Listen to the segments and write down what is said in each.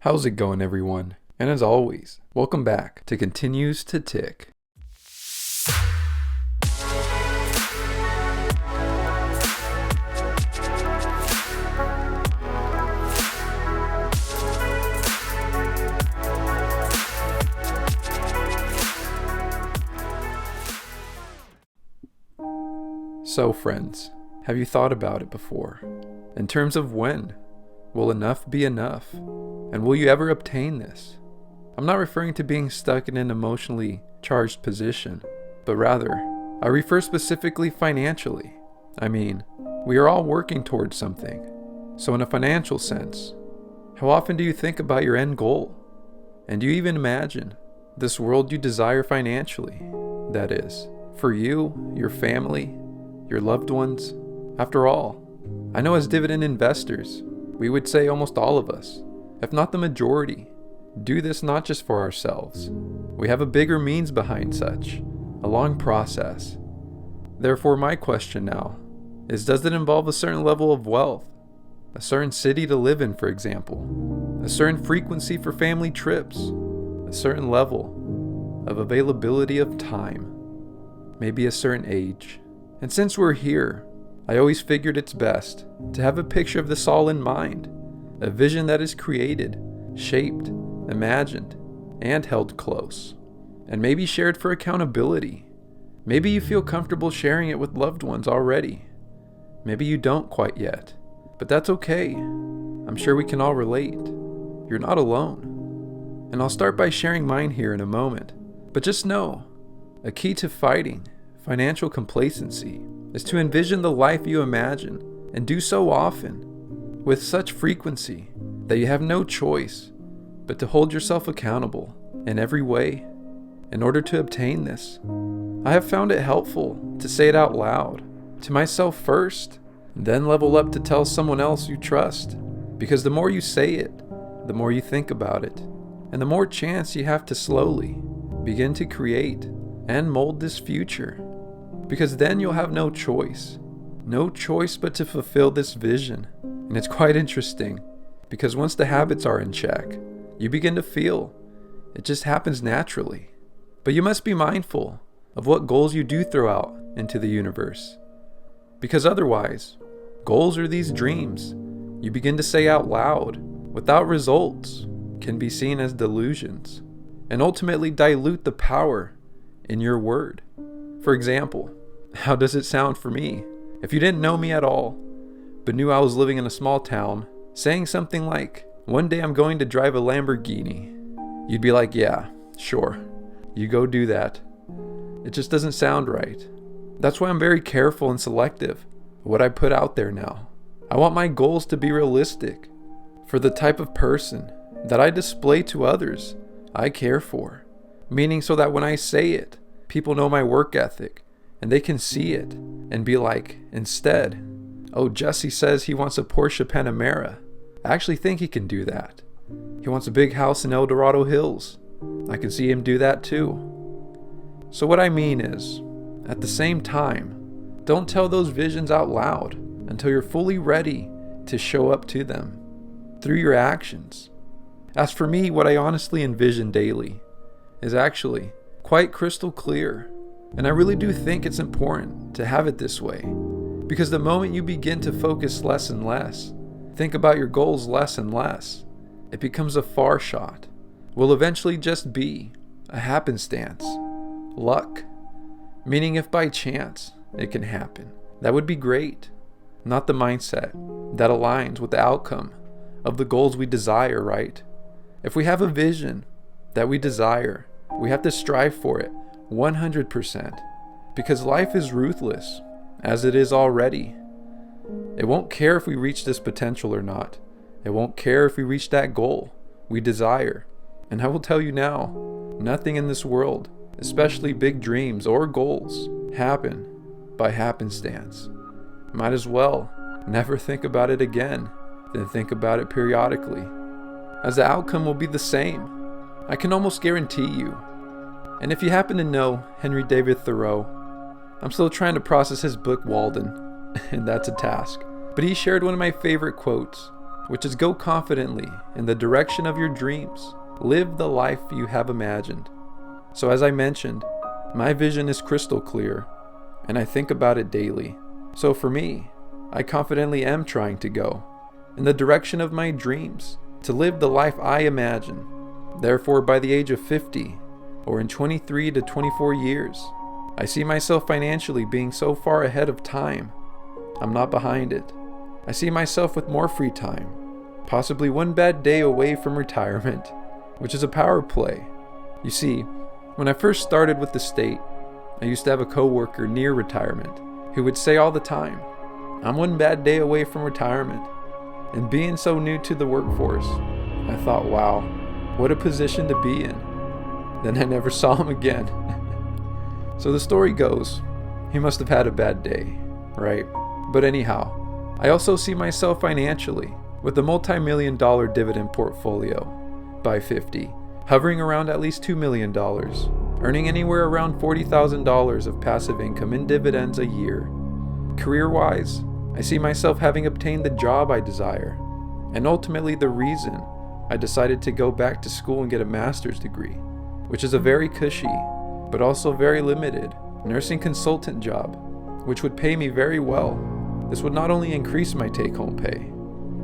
How's it going, everyone? And as always, welcome back to Continues to Tick. So friends, have you thought about it before? In terms of when? Will enough be enough? And will you ever obtain this? I'm not referring to being stuck in an emotionally charged position, but rather, I refer specifically financially. I mean, we are all working towards something. So in a financial sense, how often do you think about your end goal? And do you even imagine this world you desire financially? That is, for you, your family, your loved ones. After all, I know as dividend investors, we would say almost all of us, if not the majority, do this not just for ourselves. We have a bigger means behind such, a long process. Therefore, my question now is, does it involve a certain level of wealth? A certain city to live in, for example? A certain frequency for family trips? A certain level of availability of time? Maybe a certain age? And since we're here, I always figured it's best to have a picture of this all in mind, a vision that is created, shaped, imagined, and held close, and maybe shared for accountability. Maybe you feel comfortable sharing it with loved ones already. Maybe you don't quite yet, but that's okay. I'm sure we can all relate. You're not alone. And I'll start by sharing mine here in a moment, but just know, a key to fighting financial complacency is to envision the life you imagine and do so often, with such frequency that you have no choice but to hold yourself accountable in every way in order to obtain this. I have found it helpful to say it out loud, to myself first, then level up to tell someone else you trust, because the more you say it, the more you think about it, and the more chance you have to slowly begin to create and mold this future. Because then you'll have no choice but to fulfill this vision. And it's quite interesting, because once the habits are in check, you begin to feel it just happens naturally. But you must be mindful of what goals you do throw out into the universe. Because otherwise, goals are these dreams you begin to say out loud without results, can be seen as delusions, and ultimately dilute the power in your word. For example, how does it sound for me? If you didn't know me at all, but knew I was living in a small town, saying something like, "One day I'm going to drive a Lamborghini," you'd be like, "Yeah, sure, you go do that." It just doesn't sound right. That's why I'm very careful and selective of what I put out there now. I want my goals to be realistic for the type of person that I display to others I care for. Meaning so that when I say it, people know my work ethic, and they can see it and be like, instead, "Oh, Jesse says he wants a Porsche Panamera. I actually think he can do that. He wants a big house in El Dorado Hills. I can see him do that too." So what I mean is, at the same time, don't tell those visions out loud until you're fully ready to show up to them through your actions. As for me, what I honestly envision daily is actually quite crystal clear. And I really do think it's important to have it this way, because the moment you begin to focus less and less, think about your goals less and less, it becomes a far shot, will eventually just be a happenstance, luck. Meaning if by chance it can happen, that would be great, not the mindset that aligns with the outcome of the goals we desire, right? If we have a vision that we desire, we have to strive for it 100%, because life is ruthless, as it is already. It won't care if we reach this potential or not. It won't care if we reach that goal we desire. And I will tell you now, nothing in this world, especially big dreams or goals, happen by happenstance. Might as well never think about it again than think about it periodically, as the outcome will be the same. I can almost guarantee you. And if you happen to know Henry David Thoreau, I'm still trying to process his book Walden, and that's a task. But he shared one of my favorite quotes which is go confidently in the direction of your dreams. Live the life you have imagined. So as I mentioned, my vision is crystal clear, and I think about it daily. So for me, I confidently am trying to go in the direction of my dreams, to live the life I imagine. Therefore, by the age of 50, or in 23 to 24 years, I see myself financially being so far ahead of time. I'm not behind it. I see myself with more free time, possibly one bad day away from retirement, which is a power play. You see, when I first started with the state, I used to have a coworker near retirement who would say all the time, "I'm one bad day away from retirement." And being so new to the workforce, I thought, wow, what a position to be in. Then I never saw him again. So the story goes, he must have had a bad day, right? But anyhow, I also see myself financially with a multi-million-dollar dividend portfolio by 50, hovering around at least $2 million, earning anywhere around $40,000 of passive income in dividends a year. Career-wise, I see myself having obtained the job I desire, and ultimately the reason I decided to go back to school and get a master's degree, which is a very cushy, but also very limited, nursing consultant job, which would pay me very well. This would not only increase my take-home pay,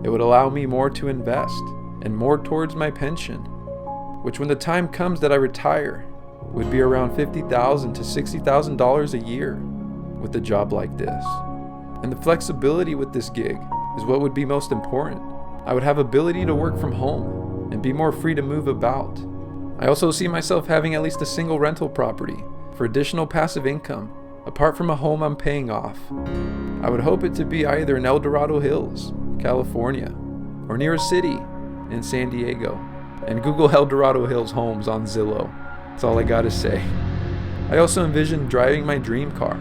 it would allow me more to invest, and more towards my pension, which when the time comes that I retire, would be around $50,000 to $60,000 a year with a job like this. And the flexibility with this gig is what would be most important. I would have ability to work from home and be more free to move about. I also see myself having at least a single rental property for additional passive income, apart from a home I'm paying off. I would hope it to be either in El Dorado Hills, California, or near a city in San Diego. And Google El Dorado Hills homes on Zillow. That's all I gotta say. I also envision driving my dream car,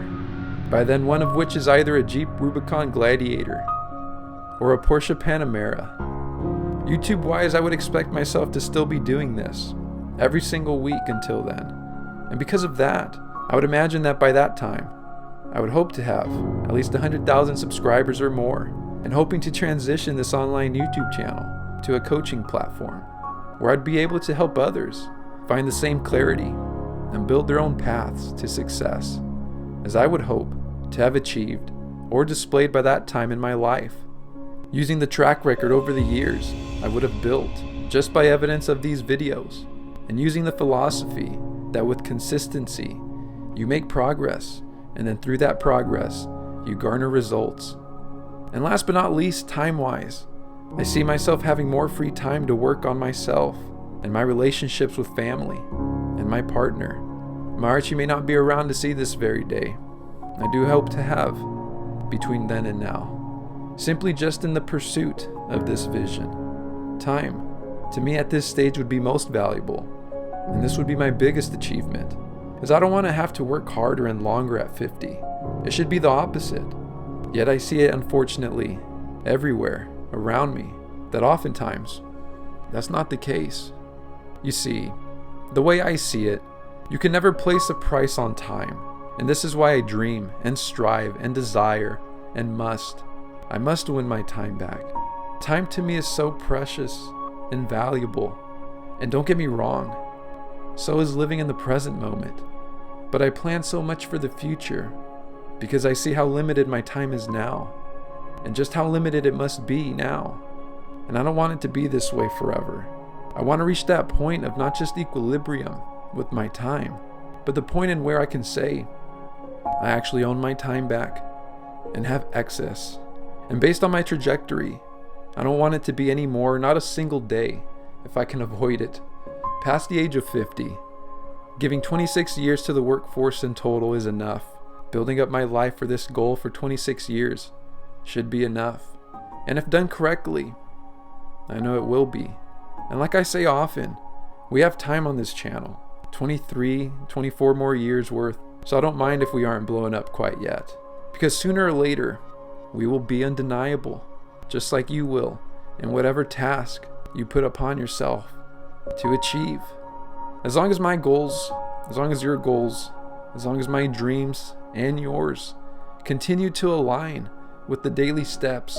by then one of which is either a Jeep Rubicon Gladiator or a Porsche Panamera. YouTube-wise, I would expect myself to still be doing this every single week until then. And because of that, I would imagine that by that time, I would hope to have at least 100,000 subscribers or more, and hoping to transition this online YouTube channel to a coaching platform, where I'd be able to help others find the same clarity and build their own paths to success, as I would hope to have achieved or displayed by that time in my life, using the track record over the years I would have built just by evidence of these videos, and using the philosophy that with consistency you make progress, and then through that progress you garner results. And last but not least, time-wise, I see myself having more free time to work on myself and my relationships with family and my partner. My Archie may not be around to see this very day. I do hope to have between then and now, simply just in the pursuit of this vision. Time, to me at this stage, would be most valuable, and this would be my biggest achievement, as I don't want to have to work harder and longer at 50. It should be the opposite. Yet I see it, unfortunately, everywhere around me, that oftentimes that's not the case. You see, the way I see it, you can never place a price on time, and this is why I dream and strive and desire and must. I must win my time back. Time to me is so precious and valuable, and don't get me wrong, so is living in the present moment. But I plan so much for the future because I see how limited my time is now, and just how limited it must be now. And I don't want it to be this way forever. I want to reach that point of not just equilibrium with my time, but the point in where I can say, I actually own my time back and have excess. And based on my trajectory, I don't want it to be any more, not a single day, if I can avoid it, past the age of 50. Giving 26 years to the workforce in total is enough. Building up my life for this goal for 26 years should be enough. And if done correctly, I know it will be. And like I say often, we have time on this channel, 23, 24 more years worth, so I don't mind if we aren't blowing up quite yet. Because sooner or later, we will be undeniable, just like you will, in whatever task you put upon yourself to achieve. As long as my goals, as long as your goals, as long as my dreams and yours continue to align with the daily steps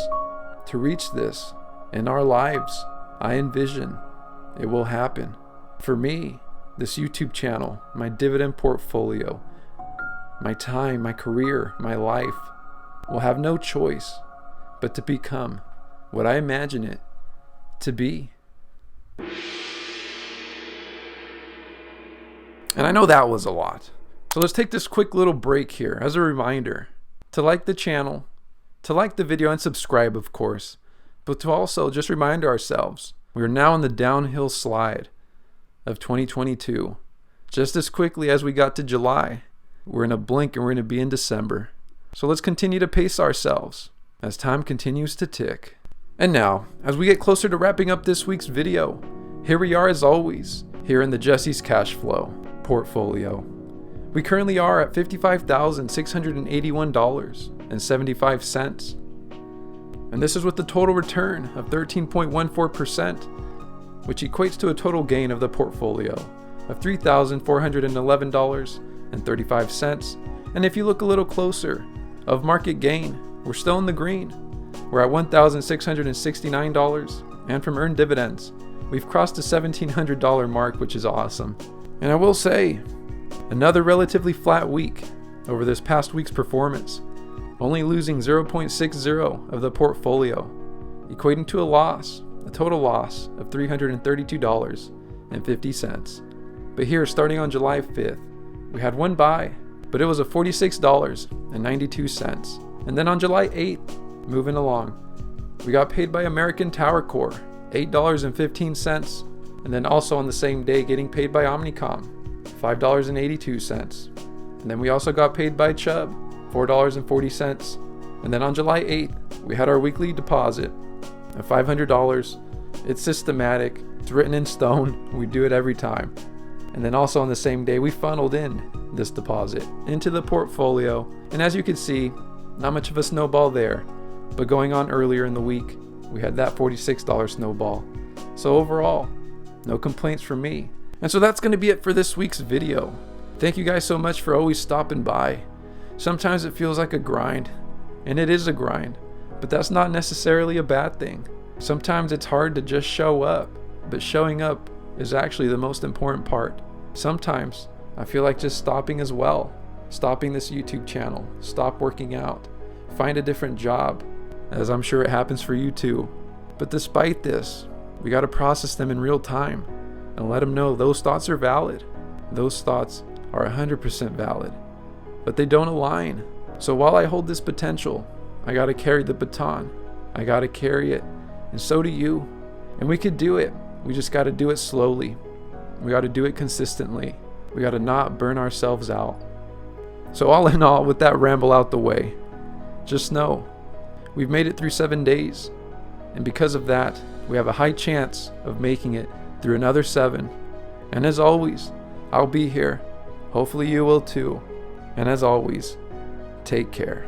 to reach this, in our lives, I envision it will happen. For me, this YouTube channel, my dividend portfolio, my time, my career, my life will have no choice but to become what I imagine it to be. And I know that was a lot. So let's take this quick little break here as a reminder to like the channel, to like the video and subscribe, of course, but to also just remind ourselves we are now on the downhill slide of 2022. Just as quickly as we got to July, we're in a blink and we're going to be in December. So let's continue to pace ourselves as time continues to tick. And now, as we get closer to wrapping up this week's video, here we are as always, here in the Jesse's Cash Flow portfolio. We currently are at $55,681.75. And this is with the total return of 13.14%, which equates to a total gain of the portfolio of $3,411.35. And if you look a little closer, of market gain, we're still in the green. We're at $1,669, and from earned dividends, we've crossed the $1,700 mark, which is awesome. And I will say, another relatively flat week over this past week's performance, only losing 0.60 of the portfolio, equating to a total loss of $332.50. But here, starting on July 5th, we had one buy, but it was a $46.92. And then on July 8th, moving along, we got paid by American Tower Corp, $8.15. And then also on the same day, getting paid by Omnicom, $5.82. And then we also got paid by Chubb, $4.40. And then on July 8th, we had our weekly deposit of $500. It's systematic, it's written in stone, we do it every time. And then also on the same day, we funneled in this deposit into the portfolio. And as you can see, not much of a snowball there, but going on earlier in the week, we had that $46 snowball. So overall, no complaints from me. And so that's going to be it for this week's video. Thank you guys so much for always stopping by. Sometimes it feels like a grind, and it is a grind, but that's not necessarily a bad thing. Sometimes it's hard to just show up, but showing up is actually the most important part. Sometimes I feel like just stopping as well. Stopping this YouTube channel, stop working out, find a different job, as I'm sure it happens for you too. But despite this, we got to process them in real time and let them know those thoughts are valid. Those thoughts are 100% valid, but they don't align. So while I hold this potential, I got to carry the baton. I got to carry it, and so do you. And we could do it. We just got to do it slowly. We got to do it consistently. We got to not burn ourselves out. So all in all, with that ramble out the way, just know we've made it through 7 days. And because of that, we have a high chance of making it through another 7. And as always, I'll be here. Hopefully you will too. And as always, take care.